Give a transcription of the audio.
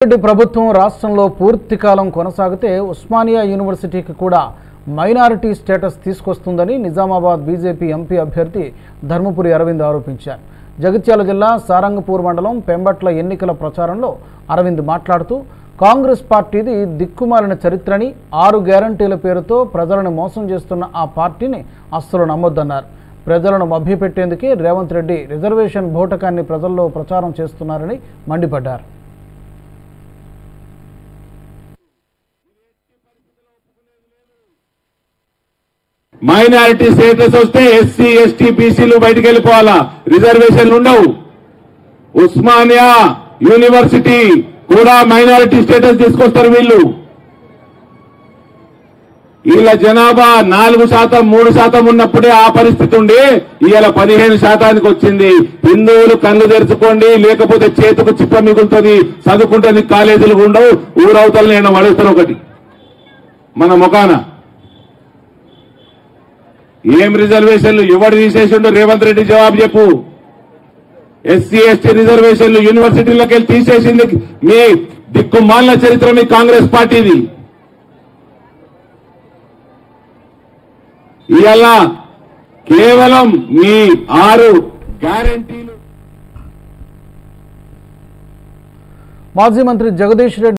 రెడ్డి ప్రభుత్వం రాష్ట్రంలో పూర్తి కాలం కొనసాగితే ఉస్మానియా యూనివర్సిటీకి కూడా మైనారిటీ స్టేటస్ తీసుకొస్తుందని నిజామాబాద్ బీజేపీ ఎంపీ అభ్యర్థి ధర్మపురి అరవింద్ ఆరోపించారు. జగిత్యాల జిల్లా సారంగపూర్ మండలం పెంబట్ల ఎన్నికల ప్రచారంలో అరవింద్ మాట్లాడుతూ కాంగ్రెస్ పార్టీది దిక్కుమాలిన చరిత్రని 6 గ్యారంటీల పేరుతో ప్రజలను మోసం చేస్తున్న ఆ పార్టీని అస్సలు నమ్మొద్దన్నారు. ప్రజలను మభ్యపెట్టేందుకే రేవంత్ రెడ్డి రిజర్వేషన్ బోటకాన్ని ప్రజల్లో ప్రచారం చేస్తున్నారని మండిపడ్డారు. మైనారిటీ స్టేటస్ వస్తే ఎస్సీ ఎస్టీ బీసీలు బయటికి వెళ్ళిపోవాలా, రిజర్వేషన్లు ఉండవు. ఉస్మానియా యూనివర్సిటీ కూడా మైనారిటీ స్టేటస్ తీసుకొస్తారు. వీళ్ళ జనాభా 4%, 3% ఉన్నప్పుడే ఆ పరిస్థితి ఉండి ఇవాళ 15% వచ్చింది. హిందువులు కళ్ళు తెరుచుకోండి, లేకపోతే చేతుకు చిప్ప మిగులుతుంది. చదువుకుంటే కాలేజీలు ఉండవు. ఊరవతలు నేను అడుగుతాను ఒకటి, మన ముఖాన ఏం రిజర్వేషన్లు ఎవరు తీసేసిండు? రేవంత్ రెడ్డి జవాబు చెప్పు. ఎస్సీ ఎస్టీ రిజర్వేషన్లు యూనివర్సిటీలోకి వెళ్ళి తీసేసింది మీ దిక్కుమాలిన చరిత్ర మీ కాంగ్రెస్ పార్టీది. ఇవాళ కేవలం మీ 6 గ్యారెంటీలు. మాజీ మంత్రి జగదీష్ రెడ్డి